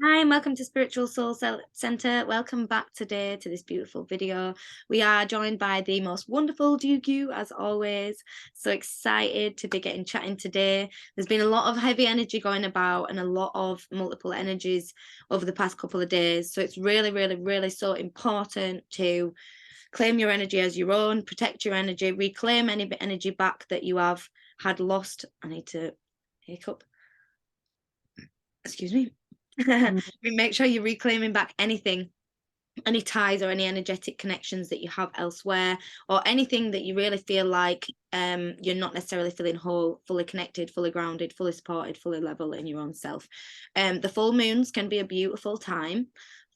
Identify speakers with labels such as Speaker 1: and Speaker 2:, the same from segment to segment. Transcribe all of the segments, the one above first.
Speaker 1: Hi, and welcome to Spiritual Soul Center. Welcome back today to this beautiful video. We are joined by the most wonderful Duygu, as always. So excited to be chatting today. There's been a lot of heavy energy going about and a lot of multiple energies over the past couple of days. So it's really, really, really so important to claim your energy as your own, protect your energy, reclaim any energy back that you have had lost. I need to hiccup. Excuse me. Make sure you're reclaiming back any ties or any energetic connections that you have elsewhere, or anything that you really feel like you're not necessarily feeling whole, fully connected, fully grounded, fully supported, fully level in your own self. The full moons can be a beautiful time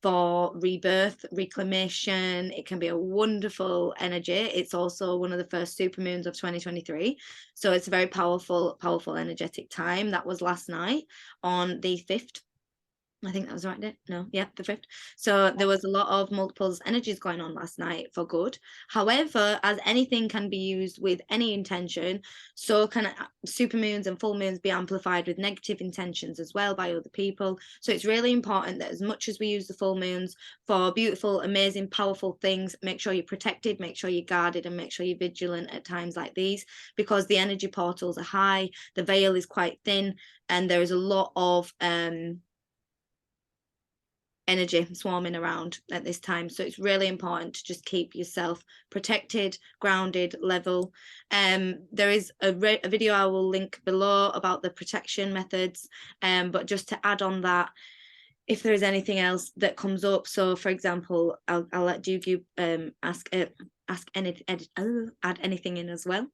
Speaker 1: for rebirth, reclamation. It can be a wonderful energy. It's also one of the first supermoons of 2023, so it's a very powerful energetic time. That was last night on the 5th. I think that was the right day. No, yeah, the 5th. So there was a lot of multiples energies going on last night for good. However, as anything can be used with any intention, so can super moons and full moons be amplified with negative intentions as well by other people. So it's really important that as much as we use the full moons for beautiful, amazing, powerful things, make sure you're protected, make sure you're guarded, and make sure you're vigilant at times like these, because the energy portals are high, the veil is quite thin, and there is a lot of energy swarming around at this time. So it's really important to just keep yourself protected, grounded, level. There is a video I will link below about the protection methods, but just to add on that, if there is anything else that comes up, so for example, I'll let Duygu add anything in as well.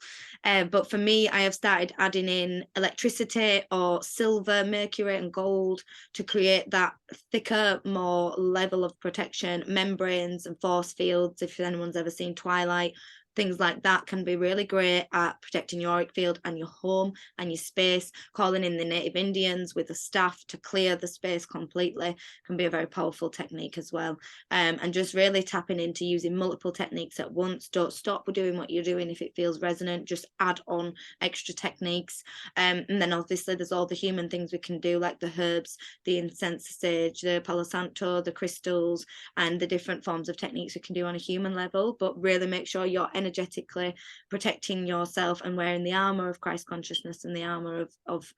Speaker 1: But for me, I have started adding in electricity or silver, mercury, and gold to create that thicker, more level of protection. Membranes and force fields, if anyone's ever seen Twilight, things like that can be really great at protecting your auric field and your home and your space. Calling in the native Indians with a staff to clear the space completely can be a very powerful technique as well. And just really tapping into using multiple techniques at once. Don't stop doing what you're doing if it feels resonant. Just add on extra techniques. And then obviously there's all the human things we can do, like the herbs, the incense, sage, the palo santo, the crystals, and the different forms of techniques we can do on a human level. But really make sure you're energetically protecting yourself and wearing the armor of Christ consciousness and the armor of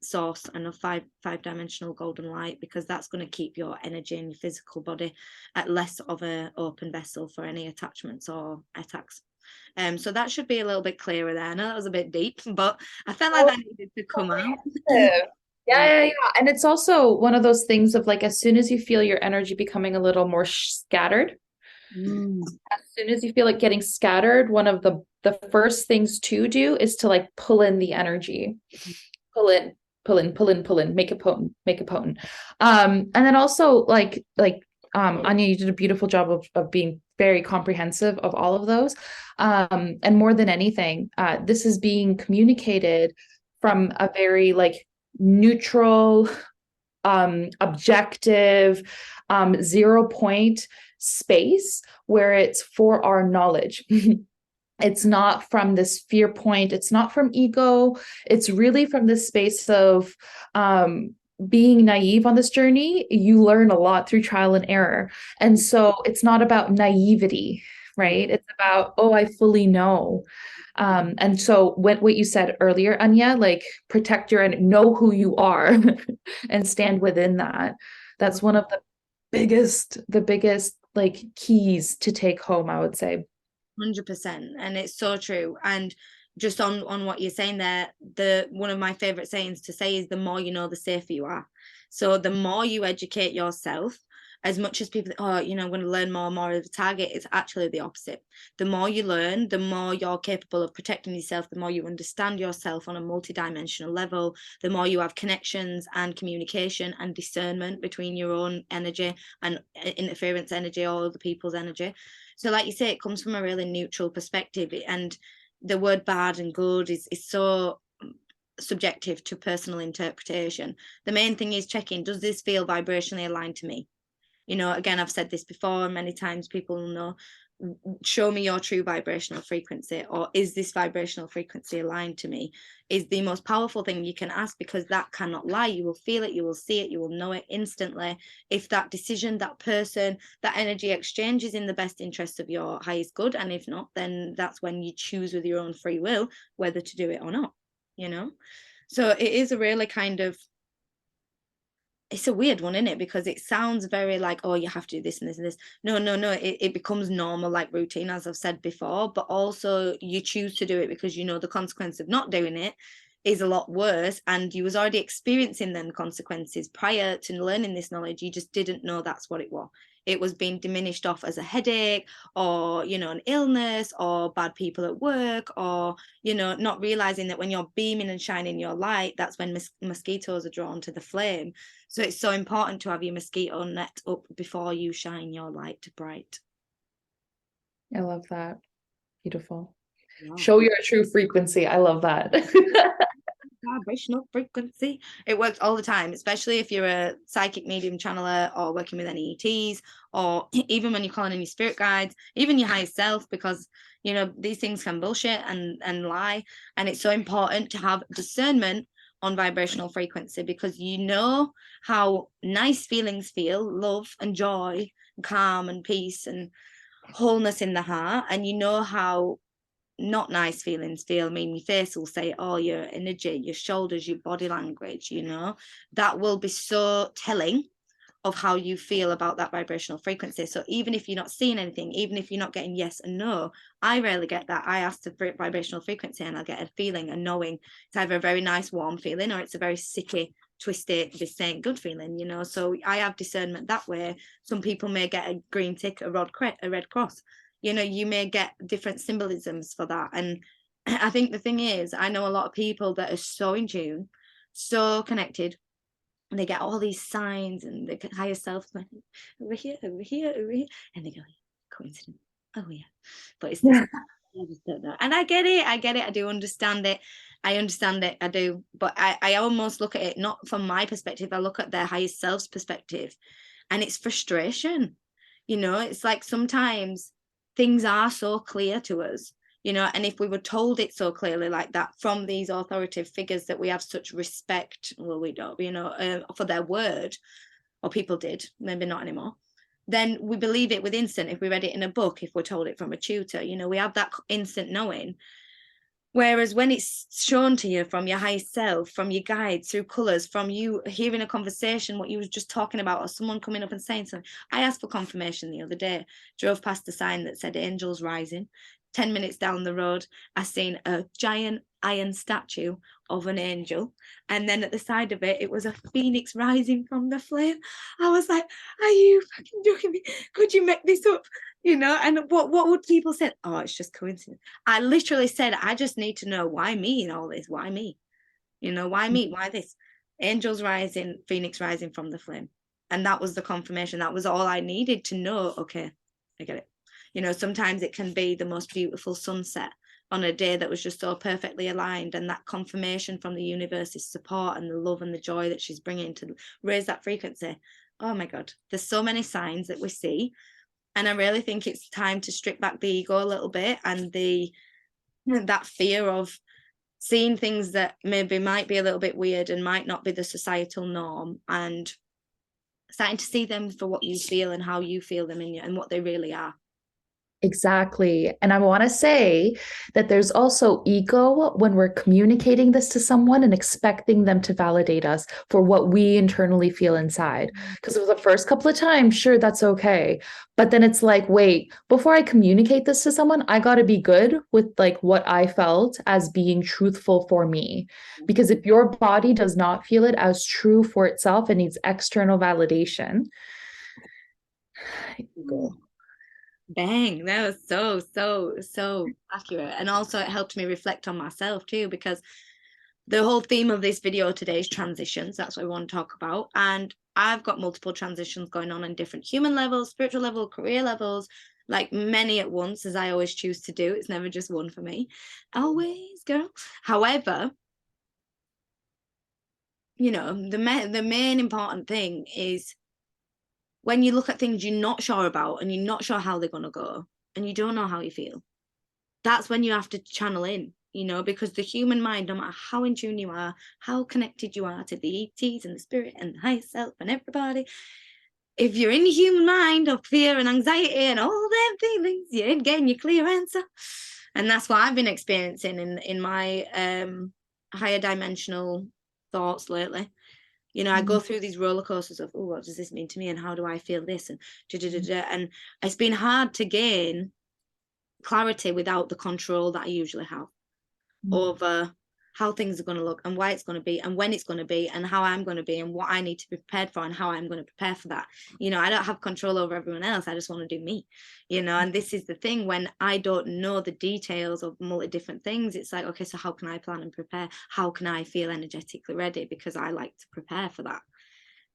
Speaker 1: source and of five-dimensional golden light, because that's going to keep your energy and your physical body at less of an open vessel for any attachments or attacks. So that should be a little bit clearer there. I know that was a bit deep, but I felt like that needed to come out.
Speaker 2: Yeah. And it's also one of those things of like, as soon as you feel your energy becoming a little more scattered, as soon as you feel like getting scattered, one of the first things to do is to like pull in the energy, pull in, pull in, make it potent, make it potent. And then also Anya, you did a beautiful job of being very comprehensive of all of those. And more than anything, this is being communicated from a very like neutral, objective, 0 point space where it's for our knowledge. It's not from this fear point. It's not from ego. It's really from this space of being naive on this journey. You learn a lot through trial and error. And so it's not about naivety, right? It's about, oh, I fully know. And so what you said earlier, Anya, like protect your and know who you are and stand within that. That's one of the biggest like keys to take home, I would say.
Speaker 1: 100%, and it's so true. And just on what you're saying there, the one of my favorite sayings to say is, the more you know, the safer you are. So the more you educate yourself, as much as people, oh, I'm going to learn more of the target, it's actually the opposite. The more you learn, the more you're capable of protecting yourself, the more you understand yourself on a multidimensional level, the more you have connections and communication and discernment between your own energy and interference energy or other people's energy. So like you say, it comes from a really neutral perspective, and the word bad and good is so subjective to personal interpretation. The main thing is checking, does this feel vibrationally aligned to me? Again, I've said this before, and many times people know show me your true vibrational frequency, or is this vibrational frequency aligned to me, is the most powerful thing you can ask, because that cannot lie. You will feel it, you will see it, you will know it instantly if that decision, that person, that energy exchange is in the best interest of your highest good. And if not, then that's when you choose with your own free will whether to do it or not, you know. So it is a really kind of, it's a weird one, isn't it? Because it sounds very like, oh, you have to do this and this and this. No, it becomes normal, like routine, as I've said before. But also you choose to do it because you know the consequence of not doing it is a lot worse, and you was already experiencing them consequences prior to learning this knowledge. You just didn't know that's what it was. It was being diminished off as a headache, or, you know, an illness, or bad people at work, or, you know, not realizing that when you're beaming and shining your light, that's when mosquitoes are drawn to the flame. So it's so important to have your mosquito net up before you shine your light bright.
Speaker 2: I love that. Beautiful.
Speaker 1: Wow.
Speaker 2: Show your true frequency. I love that.
Speaker 1: Vibrational frequency. It works all the time, especially if you're a psychic medium channeler, or working with any ETs, or even when you're calling in your spirit guides, even your higher self, because, you know, these things can bullshit and lie. And it's so important to have discernment on vibrational frequency, because you know how nice feelings feel, love and joy, and calm and peace and wholeness in the heart, and you know how not nice feelings feel. I mean, your face will say, oh, your energy, your shoulders, your body language, you know, that will be so telling of how you feel about that vibrational frequency. So even if you're not seeing anything, even if you're not getting yes and no, I rarely get that. I ask the vibrational frequency and I'll get a feeling, and knowing it's either a very nice warm feeling, or it's a very sicky, twisty, this ain't good feeling, you know. So I have discernment that way. Some people may get a green tick, a red cross, you know, you may get different symbolisms for that. And I think the thing is, I know a lot of people that are so in tune, so connected, and they get all these signs, and the higher self over here, over here, over here, and they go, coincidence. Oh yeah, but it's this. I just don't know. And I get it. I do understand it. I do. But I almost look at it not from my perspective. I look at their highest self's perspective, and it's frustration. You know, it's like sometimes things are so clear to us, you know, and if we were told it so clearly like that from these authoritative figures that we have such respect, well, we don't, you know, for their word, or people did, maybe not anymore, then we believe it with instant. If we read it in a book, if we're told it from a tutor, you know, we have that instant knowing. Whereas when it's shown to you from your higher self, from your guide, through colours, from you hearing a conversation, what you were just talking about, or someone coming up and saying something. I asked for confirmation the other day, drove past a sign that said angels rising. 10 minutes down the road, I seen a giant iron statue of an angel. And then at the side of it, it was a phoenix rising from the flame. I was like, are you fucking joking me? Could you make this up? You know, and what would people say? Oh, it's just coincidence. I literally said, I just need to know why me in all this. Why me? You know, why me? Why this? Angels rising, phoenix rising from the flame. And that was the confirmation. That was all I needed to know. Okay, I get it. You know, sometimes it can be the most beautiful sunset on a day that was just so perfectly aligned, and that confirmation from the universe's support and the love and the joy that she's bringing to raise that frequency. Oh my God, there's so many signs that we see. And I really think it's time to strip back the ego a little bit, and that fear of seeing things that maybe might be a little bit weird and might not be the societal norm, and starting to see them for what you feel and how you feel them in you and what they really are.
Speaker 2: Exactly. And I want to say that there's also ego when we're communicating this to someone and expecting them to validate us for what we internally feel inside. Because for the first couple of times, sure, that's okay. But then it's like, wait, before I communicate this to someone, I got to be good with like what I felt as being truthful for me. Because if your body does not feel it as true for itself and needs external validation, ego.
Speaker 1: Bang, that was so accurate. And also it helped me reflect on myself too, because the whole theme of this video today is transitions. That's what we want to talk about. And I've got multiple transitions going on different human levels, spiritual level, career levels, like many at once, as I always choose to do. It's never just one for me. Always, girl. However, you know, the main important thing is when you look at things you're not sure about and you're not sure how they're going to go, and you don't know how you feel, that's when you have to channel in, because the human mind, no matter how in tune you are, how connected you are to the ETs and the spirit and the higher self and everybody, if you're in the human mind of fear and anxiety and all them feelings, you ain't getting your clear answer. And that's what I've been experiencing in my higher dimensional thoughts lately. I go through these roller coasters of, oh, what does this mean to me, and how do I feel this, and and it's been hard to gain clarity without the control that I usually have over how things are going to look and why it's going to be and when it's going to be and how I'm going to be and what I need to be prepared for and how I'm going to prepare for that. I don't have control over everyone else. I just want to do me, and this is the thing, when I don't know the details of multi different things, it's like, okay, so how can I plan and prepare? How can I feel energetically ready? Because I like to prepare for that.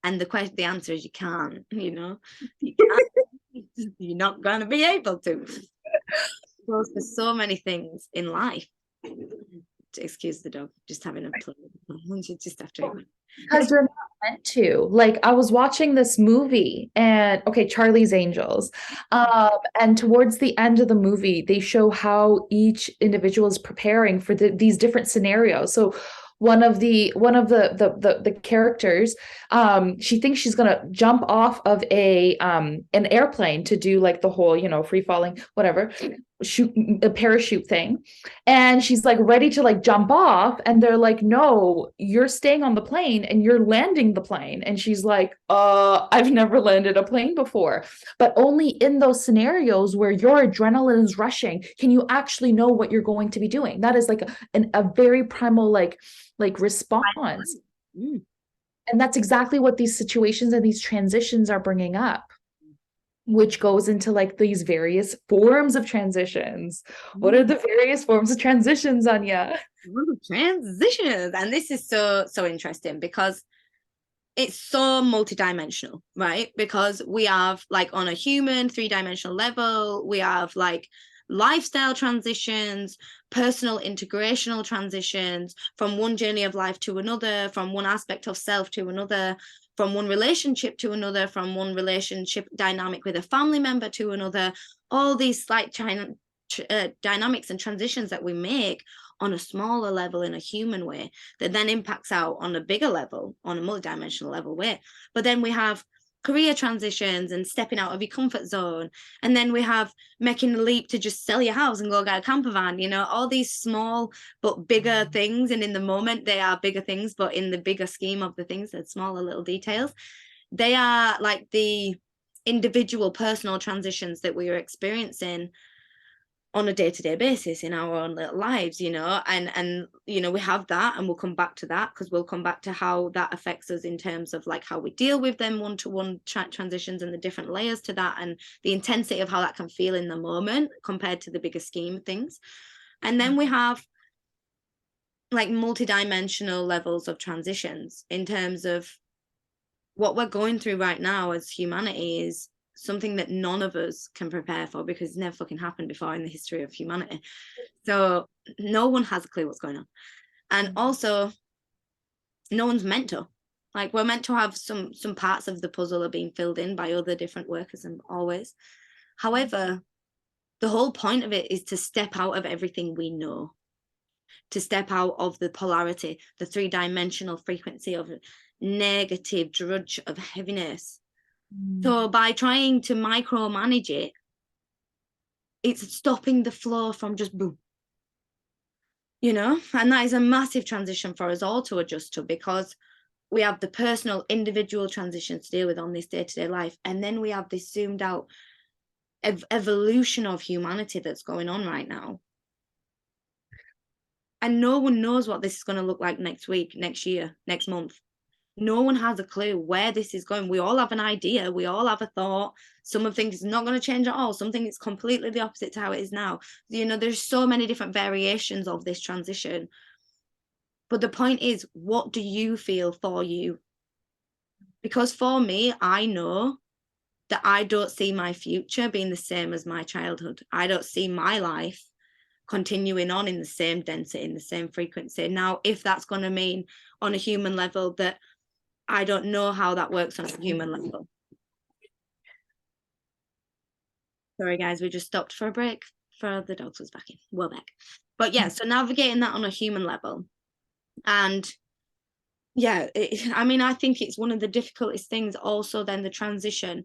Speaker 1: And the answer is you can't, you can't. You're not going to be able to. Goes for so many things in life. Excuse the dog, just having a play. Just after
Speaker 2: because you're not meant to. Like, I was watching this movie, and Charlie's Angels, and towards the end of the movie they show how each individual is preparing for these different scenarios. So one of the characters, she thinks she's gonna jump off of an airplane to do like the whole free falling whatever shoot a parachute thing, and she's like ready to like jump off, and they're like, no, you're staying on the plane and you're landing the plane. And she's like, I've never landed a plane before. But only in those scenarios where your adrenaline is rushing can you actually know what you're going to be doing. That is like a very primal like response. And that's exactly what these situations and these transitions are bringing up, which goes into like these various forms of transitions. What are the various forms of transitions, Anya?
Speaker 1: Transitions. And this is so interesting because it's so multidimensional, right? Because we have, like, on a human 3-dimensional level, we have like lifestyle transitions, personal integrational transitions, from one journey of life to another, from one aspect of self to another, from one relationship to another, from one relationship dynamic with a family member to another. All these slight dynamics and transitions that we make on a smaller level in a human way that then impacts out on a bigger level, on a multidimensional level way. But then we have career transitions and stepping out of your comfort zone, and then we have making the leap to just sell your house and go get a camper van. All these small but bigger things, and in the moment they are bigger things, but in the bigger scheme of the things, they're smaller little details. They are like the individual personal transitions that we are experiencing on a day-to-day basis in our own little lives, and we have that, and we'll come back to that, because we'll come back to how that affects us in terms of like how we deal with them one-to-one transitions and the different layers to that, and the intensity of how that can feel in the moment compared to the bigger scheme of things. And then we have like multi-dimensional levels of transitions in terms of what we're going through right now as humanity is something that none of us can prepare for, because it's never fucking happened before in the history of humanity. So no one has a clue what's going on. And also, no one's meant to. Like, we're meant to have some parts of the puzzle are being filled in by other different workers, and always. However, the whole point of it is to step out of everything we know, to step out of the polarity, the 3-dimensional frequency of negative drudge of heaviness. So by trying to micromanage it, it's stopping the flow from just boom, and that is a massive transition for us all to adjust to, because we have the personal individual transitions to deal with on this day-to-day life, and then we have this zoomed out evolution of humanity that's going on right now, and no one knows what this is going to look like next week, next year, next month. No one has a clue where this is going. We all have an idea. We all have a thought. Some of things is not going to change at all. Something is completely the opposite to how it is now. There's so many different variations of this transition. But the point is, what do you feel for you? Because for me, I know that I don't see my future being the same as my childhood. I don't see my life continuing on in the same density, in the same frequency. Now, if that's going to mean on a human level that I don't know how that works on a human level. Sorry, guys, we just stopped for a break for the dogs was back in. We're back. But yeah, so navigating that on a human level. And yeah, I mean, I think it's one of the difficultest things also then the transition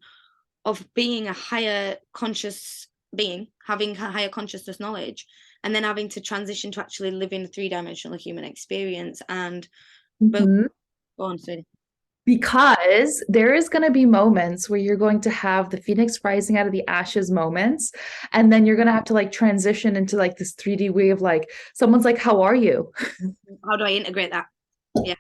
Speaker 1: of being a higher conscious being, having a higher consciousness knowledge, and then having to transition to actually living a three-dimensional human experience. And well,
Speaker 2: Mhm.
Speaker 1: go on, sweetie.
Speaker 2: Because there is going to be moments where you're going to have the phoenix rising out of the ashes moments, and then you're going to have to like transition into like this 3D way of like someone's like, how are you?
Speaker 1: How do I integrate that? Yeah.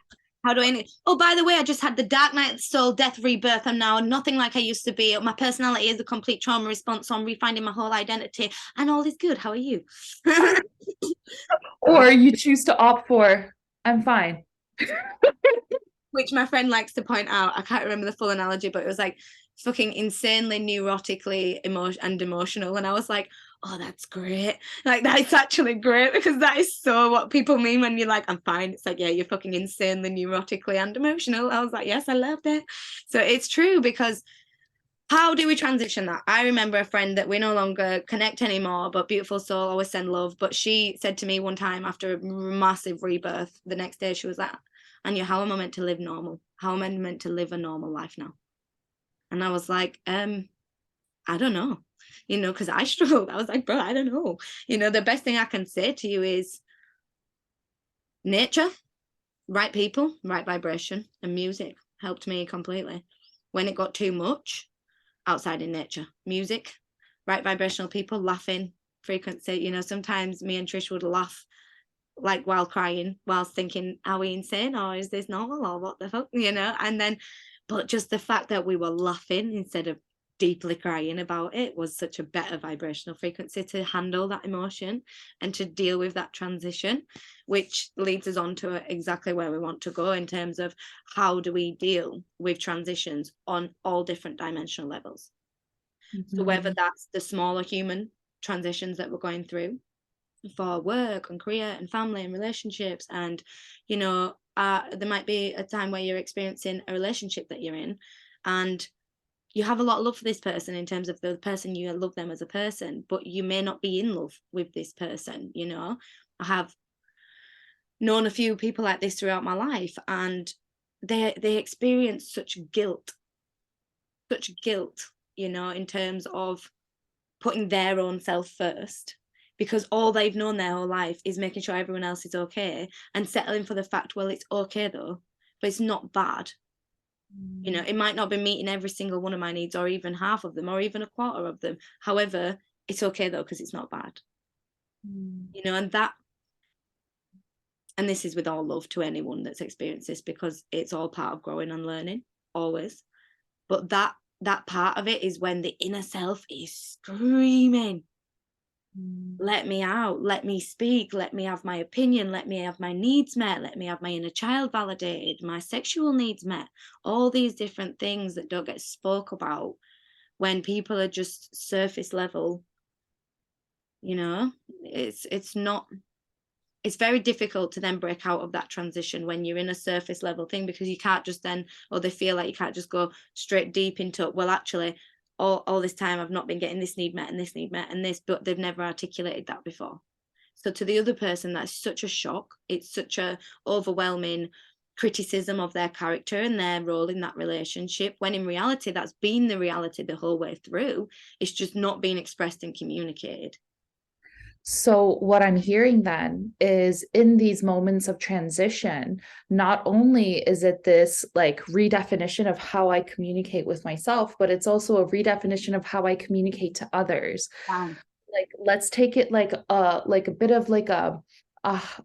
Speaker 1: How do I? Oh, by the way, I just had the Dark Night of the Soul, Death, Rebirth. I'm now nothing like I used to be. My personality is a complete trauma response. So I'm refinding my whole identity, and all is good. How are you?
Speaker 2: Or you choose to opt for, I'm fine.
Speaker 1: Which my friend likes to point out. I can't remember the full analogy, but it was like fucking insanely neurotically emotional. And I was like, oh, that's great. Like, that's actually great because that is so what people mean when you're like, I'm fine. It's like, yeah, you're fucking insanely neurotically and emotional. I was like, yes, I loved it. So it's true because how do we transition that? I remember a friend that we no longer connect anymore, but beautiful soul, always send love. But she said to me one time after a massive rebirth, the next day she was like, Anya, how am I meant to live normal? How am I meant to live a normal life now? And I was like, I don't know, because I struggled. I was like, bro, I don't know. The best thing I can say to you is nature, right people, right vibration, and music helped me completely. When it got too much, outside in nature, music, right vibrational people, laughing, frequency. Sometimes me and Trish would laugh like while crying, whilst thinking, are we insane or is this normal or what the fuck, and then, but just the fact that we were laughing instead of deeply crying about it was such a better vibrational frequency to handle that emotion and to deal with that transition, which leads us on to exactly where we want to go in terms of how do we deal with transitions on all different dimensional levels. So whether that's the smaller human transitions that we're going through for work and career and family and relationships, and there might be a time where you're experiencing a relationship that you're in and you have a lot of love for this person in terms of the person, you love them as a person, but you may not be in love with this person. I have known a few people like this throughout my life, and they experience such guilt, in terms of putting their own self first, because all they've known their whole life is making sure everyone else is okay and settling for the fact, well, it's okay though, but it's not bad. It might not be meeting every single one of my needs or even half of them or even a quarter of them. However, it's okay though, because it's not bad. And this is with all love to anyone that's experienced this, because it's all part of growing and learning, always. But that part of it is when the inner self is screaming, let me out, let me speak, let me have my opinion, let me have my needs met, let me have my inner child validated, my sexual needs met, all these different things that don't get spoke about when people are just surface level. It's very difficult to then break out of that transition when you're in a surface level thing, because you can't just then, or they feel like you can't just go straight deep into, well, actually, all this time I've not been getting this need met and this need met and this, but they've never articulated that before. So to the other person, that's such a shock. It's such a overwhelming criticism of their character and their role in that relationship, when in reality that's been the reality the whole way through. It's just not being expressed and communicated.
Speaker 2: So, what I'm hearing then is in these moments of transition, not only is it this like redefinition of how I communicate with myself, but it's also a redefinition of how I communicate to others.
Speaker 1: Wow.
Speaker 2: Like, let's take it like a bit of like a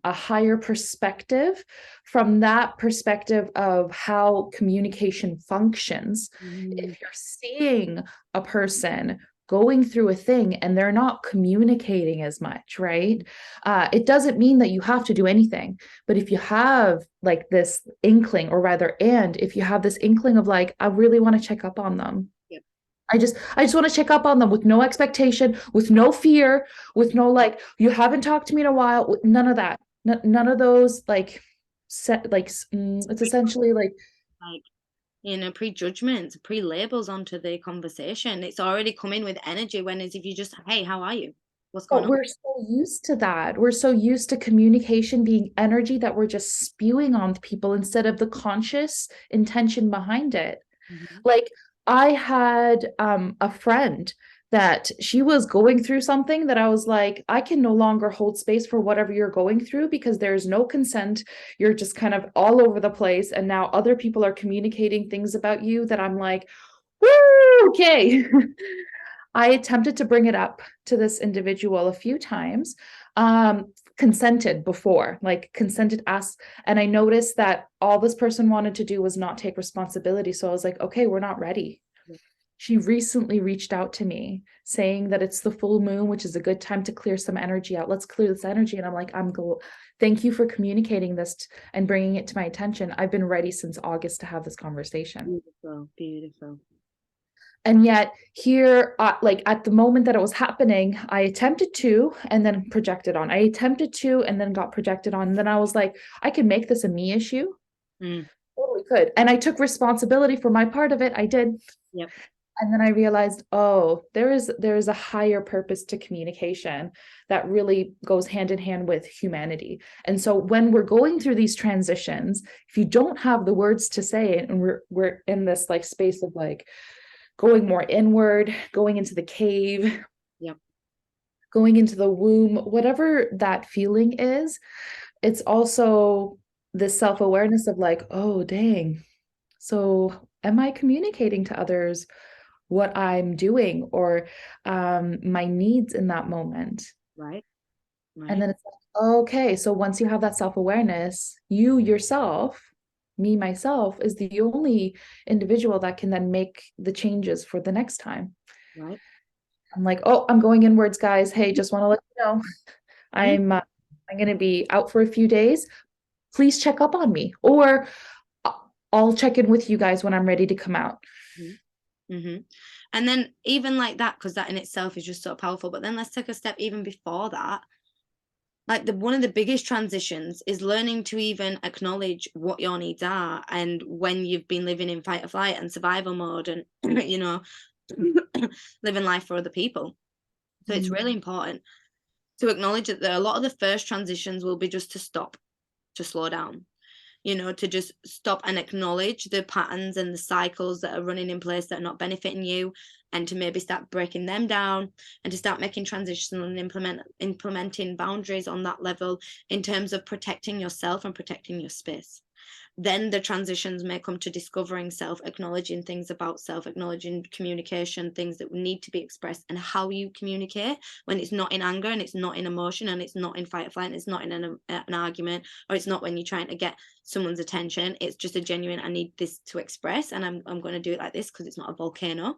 Speaker 2: higher perspective, from that perspective of how communication functions. If you're seeing a person going through a thing and they're not communicating as much, right? It doesn't mean that you have to do anything. But if you have like this inkling, or rather, and if you have this inkling of like, I really want to check up on them.
Speaker 1: Yep.
Speaker 2: I just want to check up on them with no expectation, with no fear, with no like, you haven't talked to me in a while, none of that. None of those like it's essentially like
Speaker 1: prejudgments, pre-labels onto the conversation. It's already coming with energy, when as if you just, hey, how are you? What's going
Speaker 2: But
Speaker 1: on?
Speaker 2: we're so used to that. We're so used to communication being energy that we're just spewing on people instead of the conscious intention behind it.
Speaker 1: Mhm.
Speaker 2: Like I had a friend that she was going through something that I was like, I can no longer hold space for whatever you're going through because there's no consent. You're just kind of all over the place. And now other people are communicating things about you that I'm like, woo, okay. I attempted to bring it up to this individual a few times, consented before, like consented asked. And I noticed that all this person wanted to do was not take responsibility. So I was like, okay, we're not ready.
Speaker 1: Yeah.
Speaker 2: She recently reached out to me saying that it's the full moon, which is a good time to clear some energy out. Let's clear this energy. And I'm like, thank you for communicating this and bringing it to my attention. I've been ready since August to have this conversation.
Speaker 1: Beautiful, beautiful.
Speaker 2: And yet here, like at the moment that it was happening, I attempted to, and then projected on. I attempted to, and then got projected on. And then I was like, I can make this a me issue.
Speaker 1: Mm.
Speaker 2: Totally could. And I took responsibility for my part of it. I did.
Speaker 1: Yep.
Speaker 2: And then I realized, oh, there is a higher purpose to communication that really goes hand in hand with humanity. And so when we're going through these transitions, if you don't have the words to say it, and we're in this like space of like going more inward, going into the cave,
Speaker 1: Yep.
Speaker 2: going into the womb, whatever that feeling is, it's also this self-awareness of like, oh, dang. So am I communicating to others what I'm doing or my needs in that moment?
Speaker 1: Right.
Speaker 2: And
Speaker 1: Right.
Speaker 2: then it's like, okay, so once you have that self-awareness, you yourself, me, myself, is the only individual that can then make the changes for the next time.
Speaker 1: Right.
Speaker 2: I'm like, oh, I'm going inwards, guys. Hey, just want to let you know
Speaker 1: Mm.
Speaker 2: I'm going to be out for a few days. Please check up on me, or I'll check in with you guys when I'm ready to come out.
Speaker 1: Mm-hmm. And then even like that, because that in itself is just so powerful. But then let's take a step even before that. Like one of the biggest transitions is learning to even acknowledge what your needs are, and when you've been living in fight or flight and survival mode, and living life for other people. So it's really important to acknowledge that a lot of the first transitions will be just to stop, to slow down, to just stop and acknowledge the patterns and the cycles that are running in place that are not benefiting you, and to maybe start breaking them down, and to start making transitions and implementing boundaries on that level in terms of protecting yourself and protecting your space. Then the transitions may come to discovering self, acknowledging things about self, acknowledging communication, things that need to be expressed, and how you communicate when it's not in anger and it's not in emotion and it's not in fight or flight and it's not in an argument, or it's not when you're trying to get someone's attention. It's just a genuine, I need this to express, and I'm going to do it like this because it's not a volcano.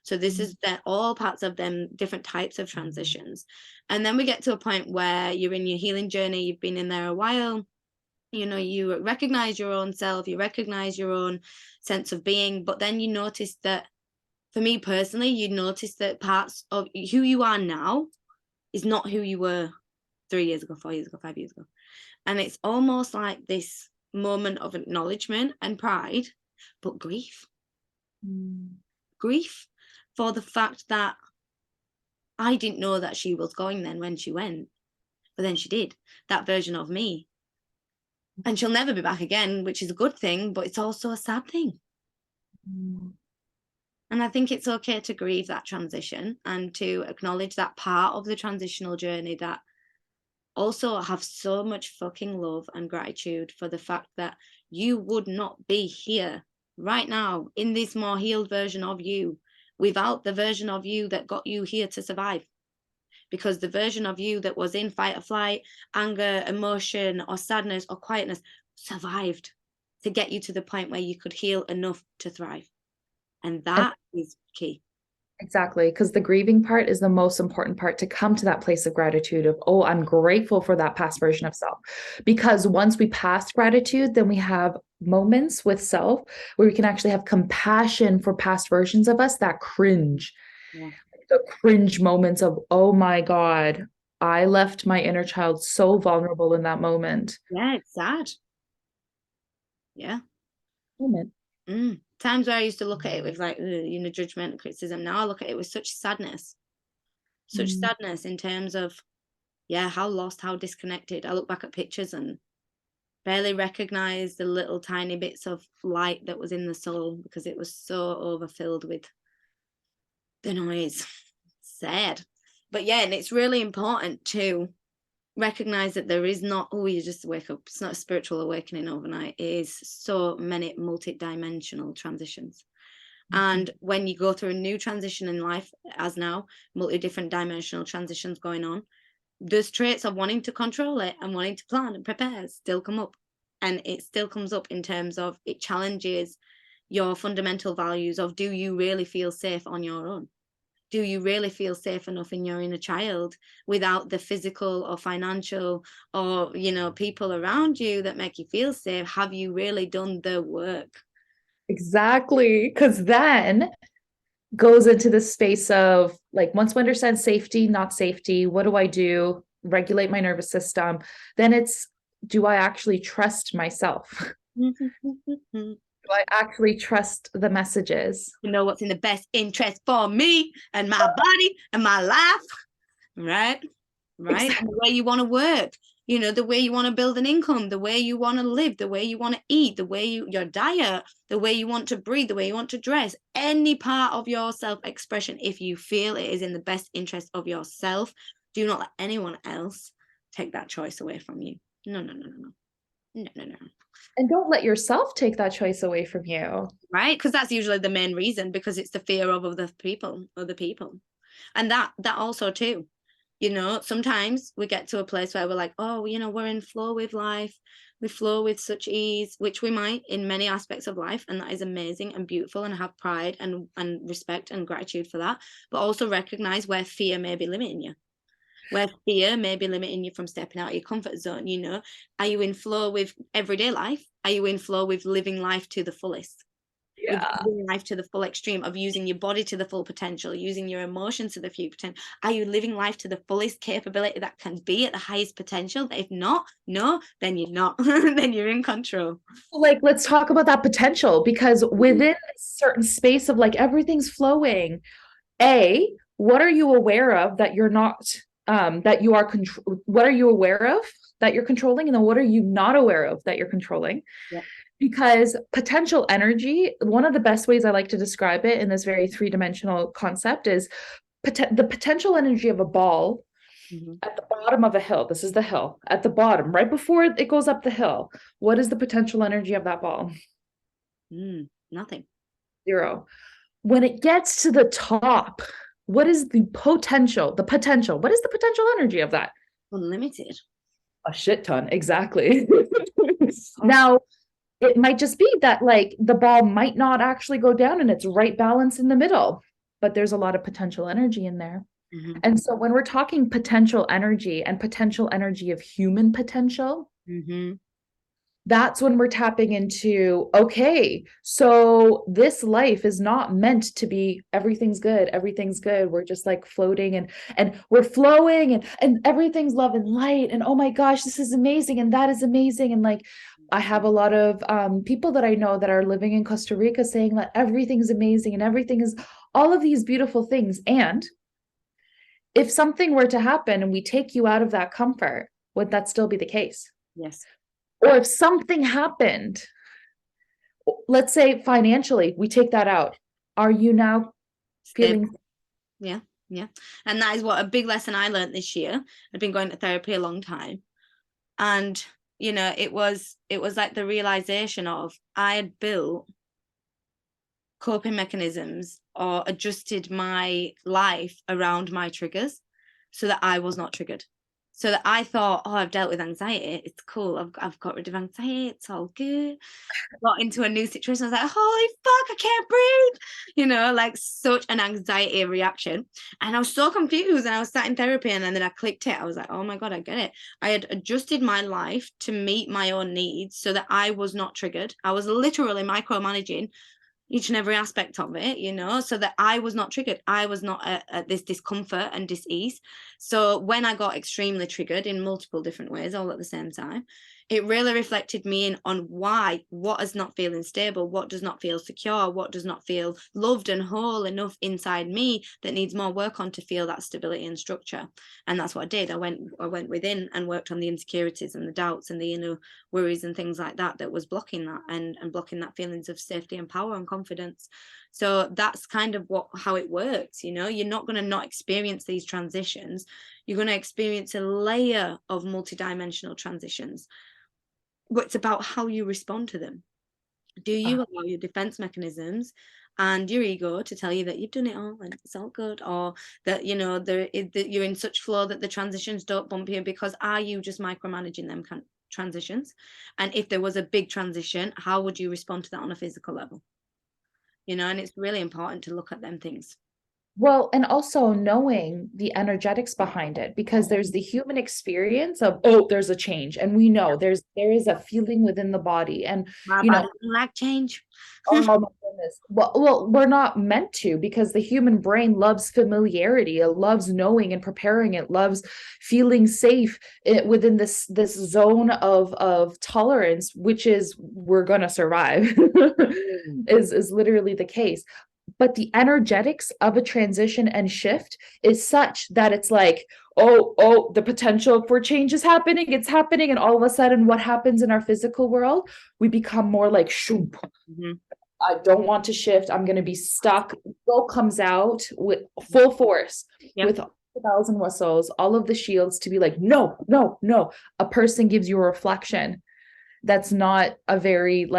Speaker 1: So this is that all parts of them, different types of transitions. And then we get to a point where you're in your healing journey, you've been in there a while, you recognize your own self, you recognize your own sense of being, but then you notice that, for me personally, you notice that parts of who you are now is not who you were 3 years ago, 4 years ago, 5 years ago. And it's almost like this moment of acknowledgement and pride, but grief. Grief for the fact that I didn't know that she was going then when she went, but then she did, that version of me. And she'll never be back again, which is a good thing, but it's also a sad thing. And I think it's okay to grieve that transition and to acknowledge that part of the transitional journey, that also have so much fucking love and gratitude for the fact that you would not be here right now in this more healed version of you without the version of you that got you here to survive. Because the version of you that was in fight or flight, anger, emotion, or sadness or quietness survived to get you to the point where you could heal enough to thrive. And
Speaker 2: And
Speaker 1: that is key.
Speaker 2: exactly, because the grieving part is the most important part, to come to that place of gratitude of, oh, I'm grateful for that past version of self. Because once we pass gratitude, then we have moments with self where we can actually have compassion for past versions of us that cringe.
Speaker 1: Yeah.
Speaker 2: The cringe moments of, oh my God, I left my inner child so vulnerable in that moment.
Speaker 1: Yeah, it's sad. Yeah.
Speaker 2: Moment.
Speaker 1: Mm. Times where I used to look at it with like, judgment, criticism. Now I look at it with such sadness in terms of, yeah, how lost, how disconnected. I look back at pictures and barely recognize the little tiny bits of light that was in the soul because it was so overfilled with the noise. Sad. But yeah, and it's really important to recognize that there is not, oh, you just wake up. It's not a spiritual awakening overnight. It is so many multi-dimensional transitions. And when you go through a new transition in life, as now, multi-different dimensional transitions going on, those traits of wanting to control it and wanting to plan and prepare still come up. And it still comes up in terms of it challenges your fundamental values of, do you really feel safe on your own? Do you really feel safe enough in your inner child without the physical or financial or, people around you that make you feel safe? Have you really done the work?
Speaker 2: Exactly. Because then goes into the space of like, once we understand safety, not safety, what do I do? Regulate my nervous system. Then it's, do I actually trust myself? Do I actually trust the messages?
Speaker 1: You know what's in the best interest for me and my body and my life, right? Exactly. And the way you want to work, the way you want to build an income, the way you want to live, the way you want to eat, the way your diet, the way you want to breathe, the way you want to dress, any part of your self-expression, if you feel it is in the best interest of yourself, do not let anyone else take that choice away from you. No.
Speaker 2: And don't let yourself take that choice away from you.
Speaker 1: Right? Because that's usually the main reason, because it's the fear of other people. And that also too, sometimes we get to a place where we're like, oh, we're in flow with life. We flow with such ease, which we might in many aspects of life. And that is amazing and beautiful, and have pride and respect and gratitude for that. But also recognize where fear may be limiting you. Where fear may be limiting you from stepping out of your comfort zone. Are you in flow with everyday life? Are you in flow with living life to the fullest?
Speaker 2: Yeah.
Speaker 1: With living life to the full extreme of using your body to the full potential, using your emotions to the full potential? Are you living life to the fullest capability that can be at the highest potential? If not, then you're not. Then you're in control.
Speaker 2: Like, let's talk about that potential, because within a certain space of like everything's flowing, what are you aware of that you're not that you are what are you aware of that you're controlling, and then what are you not aware of that you're controlling?
Speaker 1: Yeah.
Speaker 2: Because potential energy, one of the best ways I like to describe it in this very three-dimensional concept is the potential energy of a ball at the bottom of a hill. This is the hill at the bottom, right before it goes up the hill. What is the potential energy of that ball?
Speaker 1: Nothing.
Speaker 2: 0. When it gets to the top, what is the potential? What is the potential energy of that?
Speaker 1: Unlimited.
Speaker 2: A shit ton. Exactly. Now, it might just be that like the ball might not actually go down and it's right balance in the middle, but there's a lot of potential energy in there. And so when we're talking potential energy and potential energy of human potential, that's when we're tapping into, okay, so this life is not meant to be everything's good. We're just like floating and we're flowing and everything's love and light. And oh my gosh, this is amazing. And that is amazing. And like, I have a lot of people that I know that are living in Costa Rica saying that everything's amazing and everything is all of these beautiful things. And if something were to happen and we take you out of that comfort, would that still be the case?
Speaker 1: Yes.
Speaker 2: Or if something happened, let's say financially, we take that out. Are you now feeling?
Speaker 1: Yeah. And that is what a big lesson I learned this year. I've been going to therapy a long time. And, it was like the realization of I had built coping mechanisms or adjusted my life around my triggers so that I was not triggered. So that I thought, oh, I've dealt with anxiety. It's cool. I've got rid of anxiety. It's all good. I got into a new situation. I was like, holy fuck, I can't breathe. Like such an anxiety reaction. And I was so confused. And I was sat in therapy and then I clicked it. I was like, oh my God, I get it. I had adjusted my life to meet my own needs so that I was not triggered. I was literally micromanaging each and every aspect of it, so that I was not triggered. I was not at this discomfort and dis-ease. So when I got extremely triggered in multiple different ways all at the same time, it really reflected me in on why, what is not feeling stable, what does not feel secure, what does not feel loved and whole enough inside me that needs more work on to feel that stability and structure. And that's what I did. I went within and worked on the insecurities and the doubts and the inner worries and things like that that was blocking that, and blocking that feelings of safety and power and confidence. So that's kind of how it works. You're not going to not experience these transitions. You're going to experience a layer of multidimensional transitions, but it's about how you respond to them. Do you allow your defense mechanisms and your ego to tell you that you've done it all and it's all good, or that that you're in such flow that the transitions don't bump you? Because are you just micromanaging them transitions? And if there was a big transition, how would you respond to that on a physical level? And it's really important to look at them things.
Speaker 2: Well, and also knowing the energetics behind it, because there's the human experience of, oh, there's a change. And we know there is a feeling within the body. And,
Speaker 1: My body doesn't like change.
Speaker 2: oh my goodness. Well, we're not meant to, because the human brain loves familiarity. It loves knowing and preparing. It loves feeling safe within this zone of tolerance, which is we're gonna survive, is literally the case. But the energetics of a transition and shift is such that it's like, oh, the potential for change is happening. It's happening. And all of a sudden, what happens in our physical world? We become more like, shoop. Mm-hmm. I don't want to shift. I'm going to be stuck. Ego comes out with full force, with all the bells and whistles, all of the shields to be like, no, no, no. A person gives you a reflection that's not a very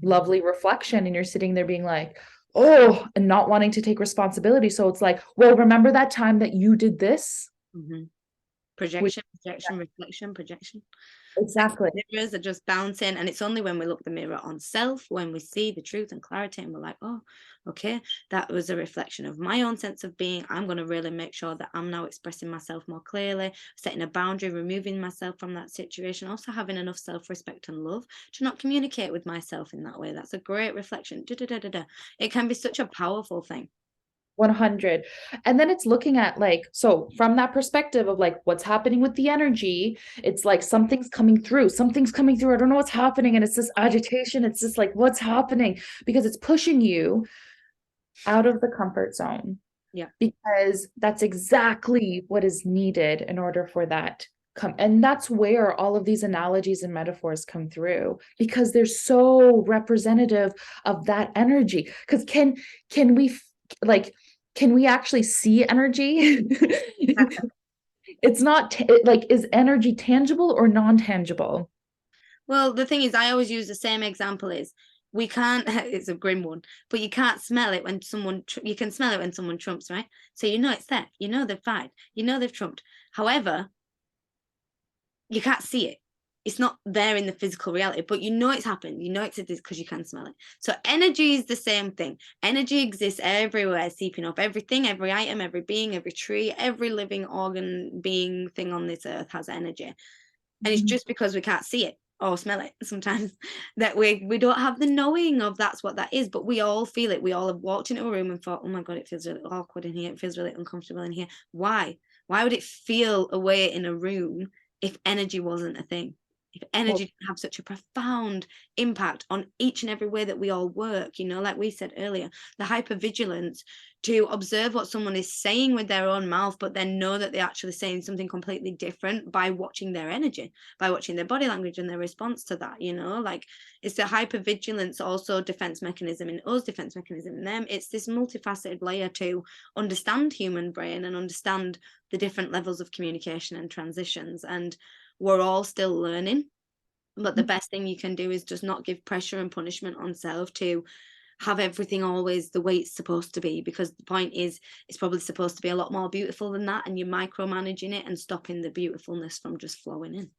Speaker 2: lovely reflection. And you're sitting there being like, oh, and not wanting to take responsibility. So it's like, well, remember that time that you did this?
Speaker 1: Mm-hmm. Projection, reflection, projection.
Speaker 2: Exactly.
Speaker 1: Mirrors are just bouncing, and it's only when we look the mirror on self, when we see the truth and clarity, and we're like, oh, okay, that was a reflection of my own sense of being. I'm going to really make sure that I'm now expressing myself more clearly, setting a boundary, removing myself from that situation, also having enough self-respect and love to not communicate with myself in that way. That's a great reflection. It can be such a powerful thing.
Speaker 2: 100. And then it's looking at so from that perspective of what's happening with the energy, it's like something's coming through. I don't know what's happening. And it's this agitation. It's just what's happening, because it's pushing you out of the comfort zone.
Speaker 1: Yeah.
Speaker 2: Because that's exactly what is needed in order for that come. And that's where all of these analogies and metaphors come through, because they're so representative of that energy. Because can we actually see energy? It's not is energy tangible or non-tangible?
Speaker 1: Well, the thing is, I always use the same example is we can't, it's a grim one, but you can't smell it when you can smell it when someone trumps, right? So it's there, they've fired, they've trumped. However, you can't see it. It's not there in the physical reality, but it's happened. It's because you can smell it. So energy is the same thing. Energy exists everywhere, seeping up everything, every item, every being, every tree, every living organ, being, thing on this earth has energy. And it's just because we can't see it or smell it sometimes that we don't have the knowing of that's what that is, but we all feel it. We all have walked into a room and thought, oh my God, it feels really awkward in here. It feels really uncomfortable in here. Why would it feel away in a room if energy wasn't a thing? If energy didn't have such a profound impact on each and every way that we all work, like we said earlier, the hypervigilance to observe what someone is saying with their own mouth, but then know that they're actually saying something completely different by watching their energy, by watching their body language and their response to that, it's the hypervigilance, also defense mechanism in us, defense mechanism in them. It's this multifaceted layer to understand human brain and understand the different levels of communication and transitions. And we're all still learning, but the best thing you can do is just not give pressure and punishment on self to have everything always the way it's supposed to be, because the point is it's probably supposed to be a lot more beautiful than that, and you're micromanaging it and stopping the beautifulness from just flowing in.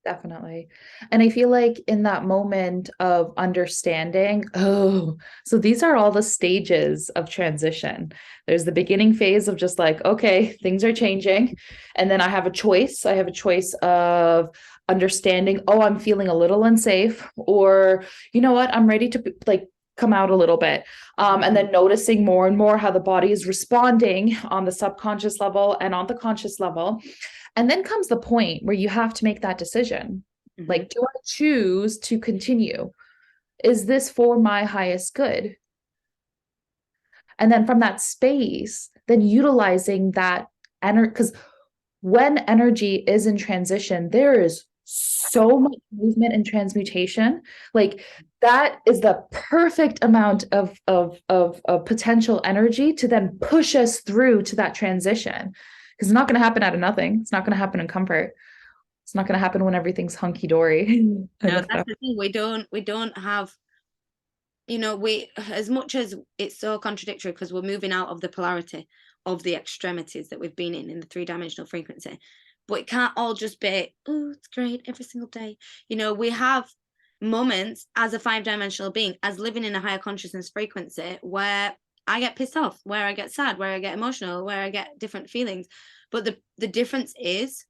Speaker 2: Definitely. And I feel like in that moment of understanding, oh, so these are all the stages of transition. There's the beginning phase of just okay, things are changing. And then I have a choice. I have a choice of understanding, oh, I'm feeling a little unsafe, or you know what, I'm ready to come out a little bit. And then noticing more and more how the body is responding on the subconscious level and on the conscious level. And then comes the point where you have to make that decision. Like, do I choose to continue? Is this for my highest good? And then from that space, then utilizing that energy, because when energy is in transition, there is so much movement and transmutation. Like that is the perfect amount of potential energy to then push us through to that transition. Because it's not going to happen out of nothing. It's not going to happen in comfort. It's not going to happen when everything's hunky dory.
Speaker 1: No, that's the thing. We don't have, we, as much as it's so contradictory because we're moving out of the polarity of the extremities that we've been in the three-dimensional frequency, but it can't all just be, oh, it's great every single day. We have moments as a five-dimensional being, as living in a higher consciousness frequency, where I get pissed off, where I get sad, where I get emotional, where I get different feelings. But the difference is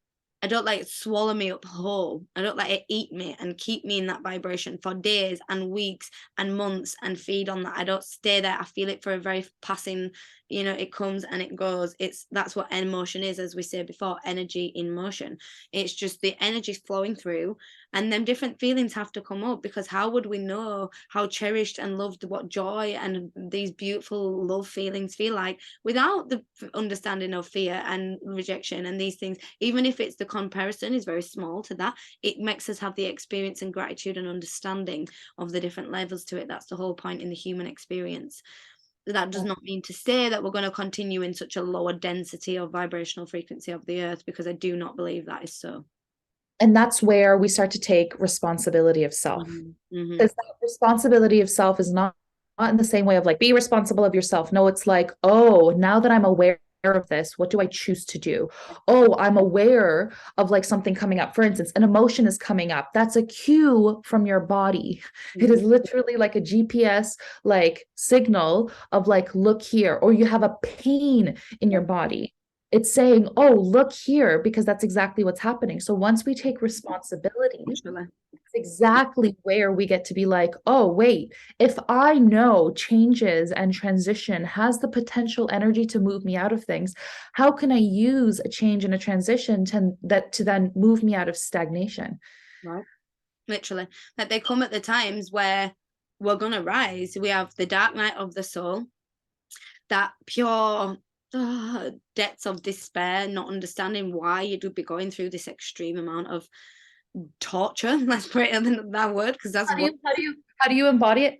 Speaker 1: I don't let it swallow me up whole. I don't let it eat me and keep me in that vibration for days and weeks and months and feed on that. I don't stay there. I feel it for a very passing, it comes and it goes. That's what emotion is, as we said before, energy in motion. It's just the energy flowing through, and then different feelings have to come up, because how would we know how cherished and loved, what joy and these beautiful love feelings feel like, without the understanding of fear and rejection and these things? Even if it's the comparison is very small to that, it makes us have the experience and gratitude and understanding of the different levels to it. That's the whole point in the human experience. That does not mean to say that we're going to continue in such a lower density or vibrational frequency of the earth, because I do not believe that is so.
Speaker 2: And that's where we start to take responsibility of self.
Speaker 1: Mm-hmm.
Speaker 2: Because that responsibility of self is not in the same way of like, be responsible of yourself. No, it's like, oh, now that I'm aware of this, what do I choose to do? Oh, I'm aware of like something coming up. For instance, an emotion is coming up. That's a cue from your body. It is literally like a GPS like signal of like, look here, or you have a pain in your body. It's saying, oh, look here, because that's exactly what's happening. So once we take responsibility, exactly where we get to be like, oh, wait, if I know changes and transition has the potential energy to move me out of things, how can I use a change and a transition to then move me out of stagnation?
Speaker 1: Right. Literally. That they come at the times where we're going to rise. We have the dark night of the soul, that pure depths of despair, not understanding why you'd be going through this extreme amount of torture. Let's put it in that word, because that's
Speaker 2: how do you embody it?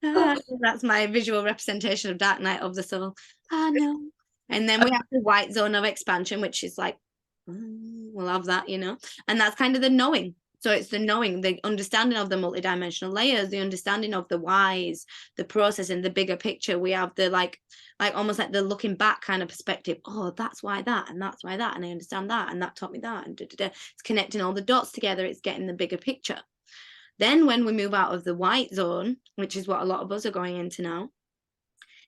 Speaker 1: That's my visual representation of dark night of the soul. No. And then we have the white zone of expansion, which is like, we'll have that, and that's kind of the knowing. So it's the knowing, the understanding of the multidimensional layers, the understanding of the whys, the process in the bigger picture. We have the like almost like the looking back kind of perspective. Oh, that's why that, and that's why that, and I understand that, and that taught me that, and it's connecting all the dots together. It's getting the bigger picture. Then when we move out of the white zone, which is what a lot of us are going into now,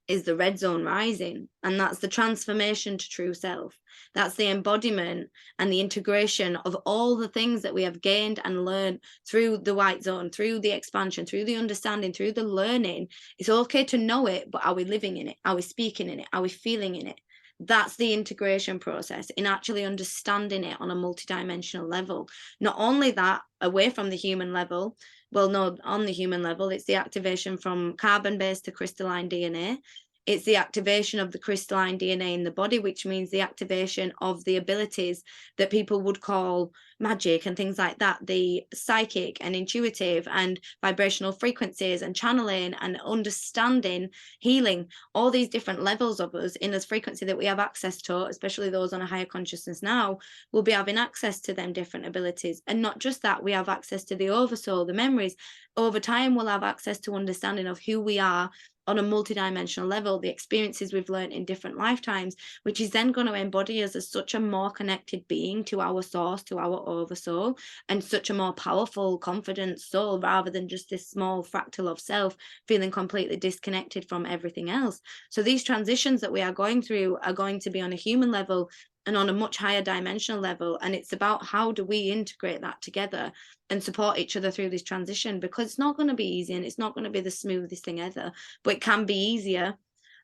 Speaker 1: is the red zone rising. And that's the transformation to true self. That's the embodiment and the integration of all the things that we have gained and learned through the white zone, through the expansion, through the understanding, through the learning. It's okay to know it, but are we living in it? Are we speaking in it? Are we feeling in it? That's the integration process, in actually understanding it on a multidimensional level. Not only that, away from the human level, well, no, on the human level, it's the activation from carbon-based to crystalline DNA. It's the activation of the crystalline DNA in the body, which means the activation of the abilities that people would call magic and things like that, the psychic and intuitive and vibrational frequencies and channeling and understanding, healing, all these different levels of us in this frequency that we have access to, especially those on a higher consciousness now, will be having access to them different abilities. And not just that, we have access to the oversoul, the memories. Over time, we'll have access to understanding of who we are on a multidimensional level, the experiences we've learned in different lifetimes, which is then going to embody us as such a more connected being to our source, to our oversoul, and such a more powerful, confident soul, rather than just this small fractal of self feeling completely disconnected from everything else. So these transitions that we are going through are going to be on a human level and on a much higher dimensional level. And it's about how do we integrate that together and support each other through this transition, because it's not going to be easy and it's not going to be the smoothest thing ever, but it can be easier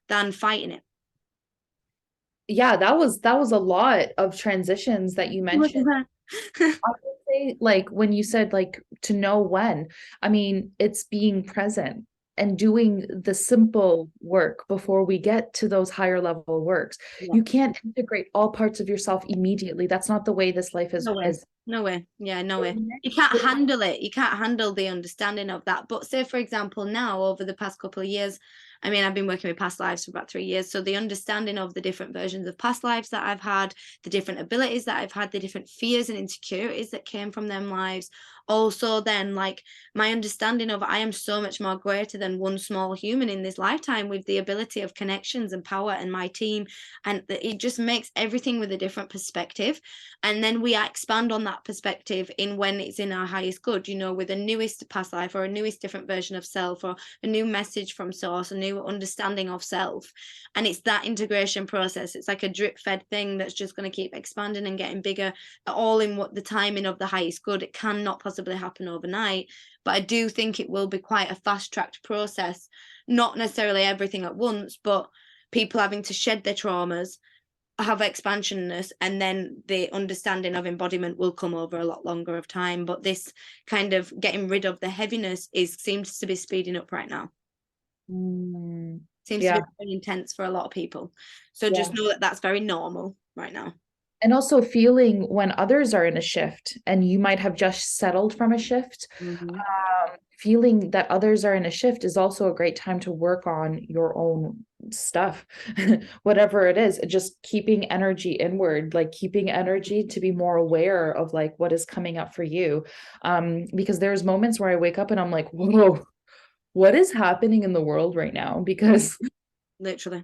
Speaker 1: than fighting it.
Speaker 2: Yeah, that was a lot of transitions that you mentioned. I would say, like, when you said, like, to know when, I mean, it's being present and doing the simple work before we get to those higher level works.
Speaker 1: Yeah.
Speaker 2: You can't integrate all parts of yourself immediately. That's not the way this life
Speaker 1: No way.
Speaker 2: is.
Speaker 1: No way. Yeah, no way.
Speaker 2: We're
Speaker 1: You can't handle it. You can't handle the understanding of that. But say, for example, now over the past couple of years, I mean, I've been working with past lives for about 3 years. So the understanding of the different versions of past lives that I've had, the different abilities that I've had, the different fears and insecurities that came from them lives. Also, then, like, my understanding of I am so much more greater than one small human in this lifetime with the ability of connections and power and my team. And it just makes everything with a different perspective. And then we expand on that perspective in when it's in our highest good, you know, with a newest past life or a newest different version of self or a new message from source, a new understanding of self. And it's that integration process. It's like a drip fed thing that's just going to keep expanding and getting bigger, all in what the timing of the highest good. It cannot possibly happen overnight, but I do think it will be quite a fast tracked process, not necessarily everything at once, but people having to shed their traumas, have expansionness, and then the understanding of embodiment will come over a lot longer of time. But this kind of getting rid of the heaviness seems to be speeding up right now. Seems to
Speaker 2: Yeah,
Speaker 1: be very intense for a lot of people. So
Speaker 2: yeah.
Speaker 1: just know that that's very normal right now.
Speaker 2: And also feeling when others are in a shift and you might have just settled from a shift,
Speaker 1: Mm-hmm.
Speaker 2: feeling that others are in a shift is also a great time to work on your own stuff, whatever it is, just keeping energy inward, like keeping energy to be more aware of like what is coming up for you. Because there's moments where I wake up and I'm like, whoa, what is happening in the world right now? Because
Speaker 1: Literally.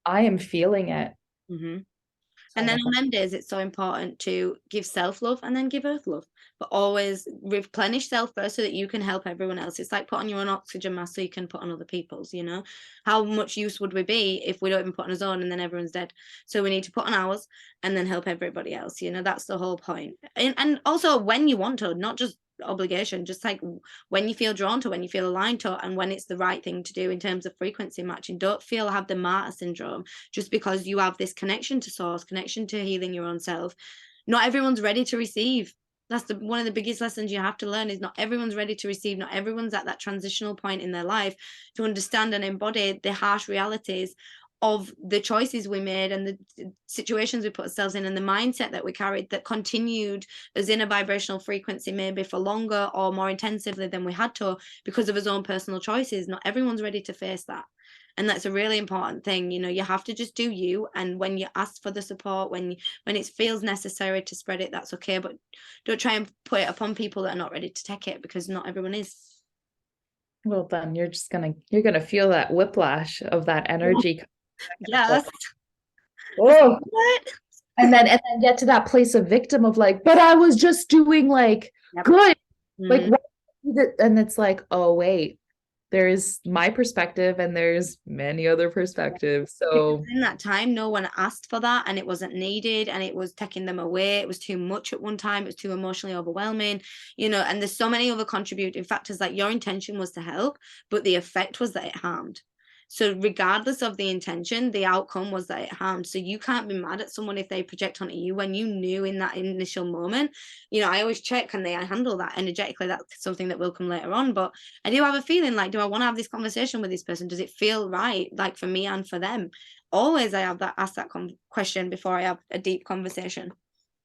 Speaker 2: I am feeling it.
Speaker 1: Mm-hmm.
Speaker 2: So
Speaker 1: And then
Speaker 2: my
Speaker 1: on
Speaker 2: God.
Speaker 1: them days, it's so important to give self love and then give earth love, but always replenish self first so that you can help everyone else. It's like putting your own oxygen mask so you can put on other people's, you know? How much use would we be if we don't even put on our own and then everyone's dead? So we need to put on ours and then help everybody else, you know? That's the whole point. And also when you want to, not just obligation, just like when you feel drawn to, when you feel aligned to, and when it's the right thing to do in terms of frequency matching. Don't have the martyr syndrome just because you have this connection to source, connection to healing your own self. Not everyone's ready to receive. That's one of the biggest lessons you have to learn is not everyone's ready to receive. Not everyone's at that transitional point in their life to understand and embody the harsh realities of the choices we made and the situations we put ourselves in and the mindset that we carried that continued us in a vibrational frequency maybe for longer or more intensively than we had to because of his own personal choices. Not everyone's ready to face that. And that's a really important thing. You know, you have to just do you, and when you ask for the support, when it feels necessary to spread it, that's okay, but don't try and put it upon people that are not ready to take it because not everyone is.
Speaker 2: Well, then you're gonna feel that whiplash of that energy.
Speaker 1: Yes. It's
Speaker 2: Oh,
Speaker 1: what?
Speaker 2: and then get to that place of victim of like, but I was just doing like
Speaker 1: Yep.
Speaker 2: good. Like
Speaker 1: Mm-hmm.
Speaker 2: what and it's like, oh wait, there's my perspective and there's many other perspectives.
Speaker 1: Because
Speaker 2: So
Speaker 1: in that time, no one asked for that and it wasn't needed and it was taking them away. It was too much at one time. It was too emotionally overwhelming, you know, and there's so many other contributing factors. Like your intention was to help, but the effect was that it harmed. So regardless of the intention, the outcome was that it harmed. So you can't be mad at someone if they project onto you when you knew in that initial moment. You know, I always check, can they handle that energetically? That's something that will come later on. But I do have a feeling like, do I want to have this conversation with this person? Does it feel right, like for me and for them? Always I have that ask that question before I have a deep conversation.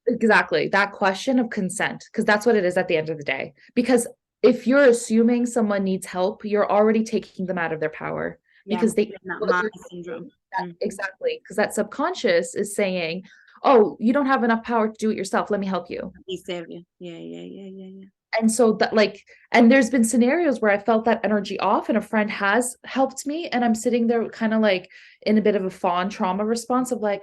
Speaker 2: exactly that question of consent, because that's what it is at the end of the day. Because if you're assuming someone needs help, you're already taking them out of their power
Speaker 1: Yeah,
Speaker 2: because they
Speaker 1: that
Speaker 2: what
Speaker 1: martyr
Speaker 2: you're
Speaker 1: syndrome.
Speaker 2: that,
Speaker 1: Mm.
Speaker 2: exactly, because that subconscious is saying, oh, you don't have enough power to do it yourself, let me help you.
Speaker 1: He saved you. Yeah, yeah, yeah, yeah, yeah.
Speaker 2: And so that like, and there's been scenarios where I felt that energy off and a friend has helped me and I'm sitting there kind of like in a bit of a fawn trauma response of like,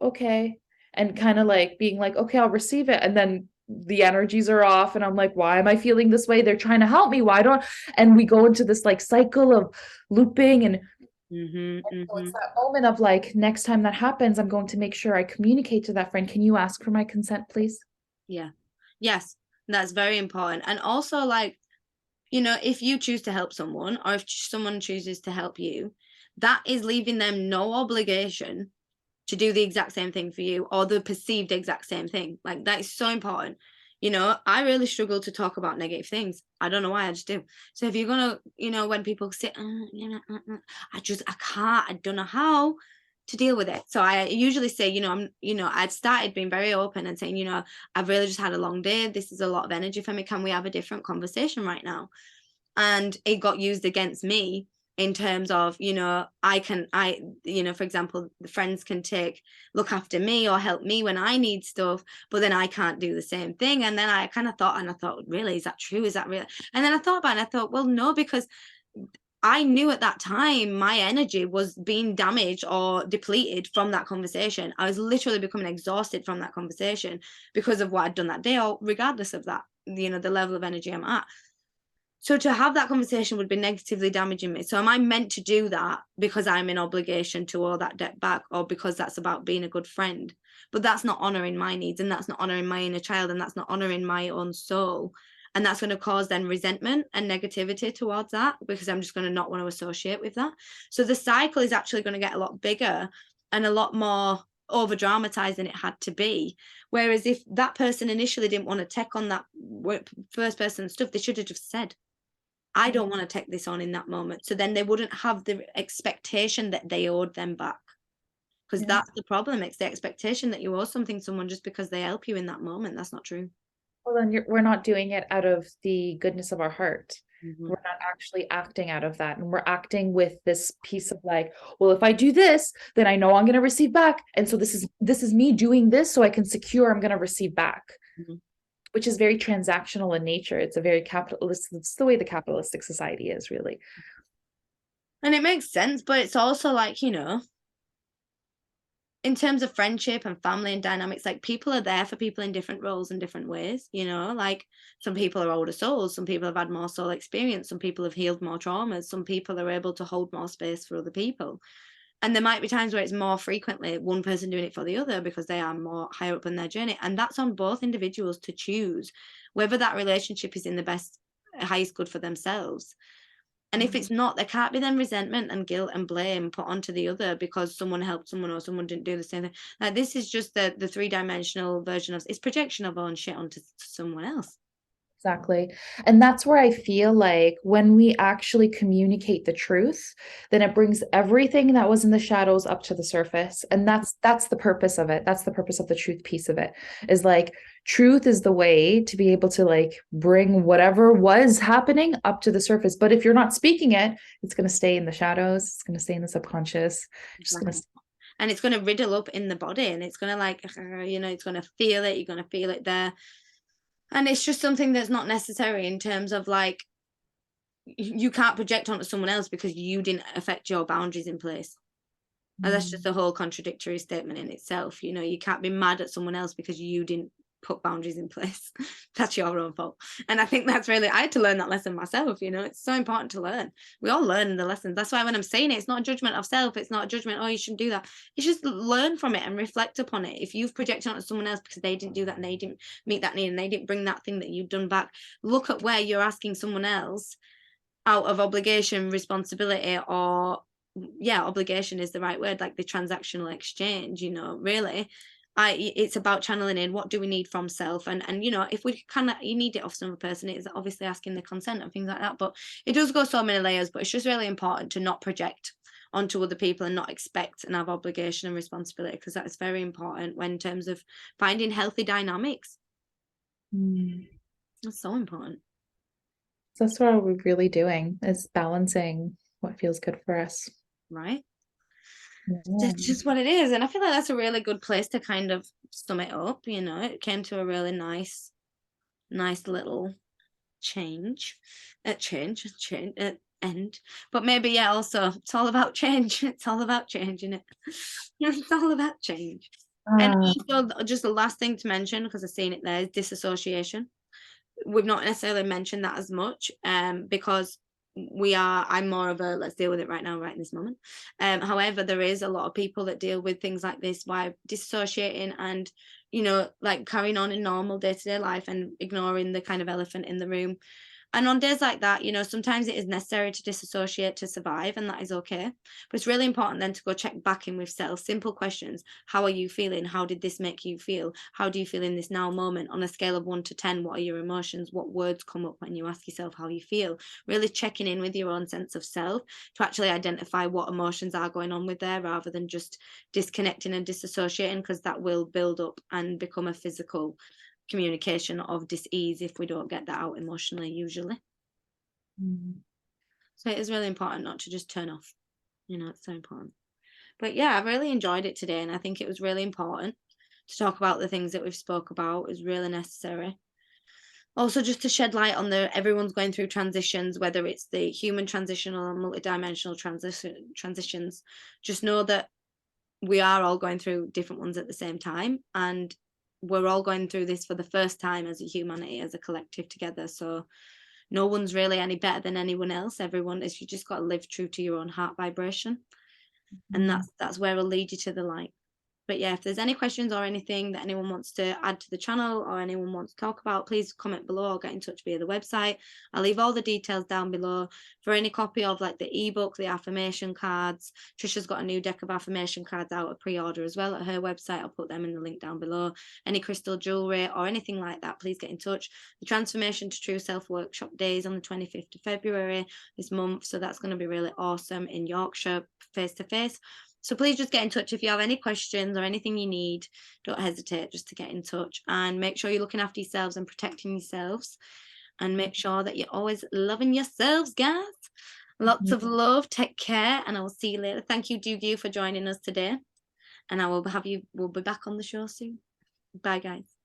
Speaker 2: okay, and kind of like being like, okay, I'll receive it, and then the energies are off and I'm like, why am I feeling this way? They're trying to help me, why don't, and we go into this like cycle of looping. And
Speaker 1: Mm-hmm,
Speaker 2: so
Speaker 1: mm-hmm.
Speaker 2: it's that moment of like, next time that happens, I'm going to make sure I communicate to that friend, can you ask for my consent please?
Speaker 1: Yeah. Yes, that's very important. And also, like, you know, if you choose to help someone or if someone chooses to help you, that is leaving them no obligation to do the exact same thing for you, or the perceived exact same thing. Like, that is so important. You know, I really struggle to talk about negative things. I don't know why, I just do. So if you're gonna, you know, when people say, I can't, I don't know how to deal with it. So I usually say, you know, I've started being very open and saying, you know, I've really just had a long day. This is a lot of energy for me. Can we have a different conversation right now? And it got used against me in terms of, you know, you know, for example, the friends can look after me or help me when I need stuff, but then I can't do the same thing. And then I kind of thought, really, is that true? Is that real? And then I thought about it and I thought, well, no, because I knew at that time my energy was being damaged or depleted from that conversation. I was literally becoming exhausted from that conversation because of what I'd done that day, or regardless of that, you know, the level of energy I'm at. So to have that conversation would be negatively damaging me. So am I meant to do that because I'm in obligation to owe that debt back, or because that's about being a good friend? But that's not honoring my needs, and that's not honoring my inner child, and that's not honoring my own soul. And that's going to cause then resentment and negativity towards that, because I'm just going to not want to associate with that. So the cycle is actually going to get a lot bigger and a lot more over dramatized than it had to be. Whereas if that person initially didn't want to take on that first person stuff, they should have just said, I don't want to take this on in that moment. So then they wouldn't have the expectation that they owed them back. Because that's the problem. It's the expectation that you owe something to someone just because they help you in that moment. That's not true.
Speaker 2: Well, then we're not doing it out of the goodness of our heart.
Speaker 1: Mm-hmm.
Speaker 2: We're not actually acting out of that. And we're acting with this piece of like, well, if I do this, then I know I'm going to receive back. And so this is me doing this so I can secure I'm going to receive back. Mm-hmm. Which is very transactional in nature. It's a very capitalist, it's the way the capitalistic society is, really.
Speaker 1: And it makes sense, but it's also like, you know, in terms of friendship and family and dynamics, like, people are there for people in different roles and different ways, you know, like some people are older souls, some people have had more soul experience, some people have healed more traumas, some people are able to hold more space for other people. And there might be times where it's more frequently one person doing it for the other because they are more higher up in their journey. And that's on both individuals to choose whether that relationship is in the best, highest good for themselves. And if it's not, there can't be then resentment and guilt and blame put onto the other because someone helped someone or someone didn't do the same thing. Like, this is just the three-dimensional version of it's projection of own shit onto someone else.
Speaker 2: Exactly. And that's where I feel like when we actually communicate the truth, then it brings everything that was in the shadows up to the surface. And that's the purpose of it. That's the purpose of the truth piece of it, is like, truth is the way to be able to like bring whatever was happening up to the surface. But if you're not speaking it, it's going to stay in the shadows. It's going to stay in the subconscious.
Speaker 1: And it's going to riddle up in the body, and it's going to, like, you know, it's going to feel it. You're going to feel it there. And it's just something that's not necessary in terms of, like, you can't project onto someone else because you didn't affect your boundaries in place. And that's just a whole contradictory statement in itself. You know, you can't be mad at someone else because you didn't put boundaries in place. That's your own fault. And I think that's really, I had to learn that lesson myself. You know, it's so important to learn. We all learn the lessons. That's why when I'm saying it, it's not a judgment of self. It's not a judgment, oh, you shouldn't do that. It's just learn from it and reflect upon it. If you've projected onto someone else because they didn't do that and they didn't meet that need and they didn't bring that thing that you've done back, look at where you're asking someone else out of obligation, responsibility, or obligation is the right word, like the transactional exchange, you know, really. It's about channeling in what do we need from self, and you know, if we kind of, you need it off some other person, it's obviously asking the consent and things like that, but it does go so many layers. But it's just really important to not project onto other people and not expect and have obligation and responsibility, because that is very important when in terms of finding healthy dynamics. That's so important.
Speaker 2: That's what we're really doing, is balancing what feels good for us.
Speaker 1: Right. That's just what it is. And I feel like that's a really good place to kind of sum it up. You know, it came to a really nice little change end. But maybe, also, it's all about change. It's all about change, isn't it? It's all about change. And also, just the last thing to mention, because I've seen it there, is disassociation. We've not necessarily mentioned that as much, because I'm more of a let's deal with it right now, right in this moment. However, there is a lot of people that deal with things like this by dissociating and, you know, like carrying on in normal day-to-day life and ignoring the kind of elephant in the room And on days like that, you know, sometimes it is necessary to disassociate to survive, and that is okay. But it's really important then to go check back in with self. Simple questions. How are you feeling? How did this make you feel? How do you feel in this now moment? On a scale of 1 to 10, what are your emotions? What words come up when you ask yourself how you feel? Really checking in with your own sense of self to actually identify what emotions are going on with there, rather than just disconnecting and disassociating, because that will build up and become a physical communication of dis-ease if we don't get that out emotionally usually. So it is really important not to just turn off, you know, it's so important. But yeah, I've really enjoyed it today, and I think it was really important to talk about the things that we've spoke about. Is really necessary. Also, just to shed light on everyone's going through transitions, whether it's the human transition or multidimensional transitions. Just know that we are all going through different ones at the same time, and we're all going through this for the first time as a humanity, as a collective together. So no one's really any better than anyone else. Everyone is, you just got to live true to your own heart vibration, and that's where it'll lead you to the light. But yeah, if there's any questions or anything that anyone wants to add to the channel, or anyone wants to talk about, please comment below or get in touch via the website. I'll leave all the details down below. For any copy of like the ebook, the affirmation cards, Trisha's got a new deck of affirmation cards out, a pre-order as well at her website. I'll put them in the link down below. Any crystal jewelry or anything like that, please get in touch. The Transformation to True Self workshop days on the 25th of February this month, so that's going to be really awesome in Yorkshire, face to face. So please just get in touch if you have any questions or anything you need. Don't hesitate just to get in touch, and make sure you're looking after yourselves and protecting yourselves, and make sure that you're always loving yourselves, guys. Lots of love. Take care, and I will see you later. Thank you, Duygu, for joining us today, and we'll be back on the show soon. Bye, guys.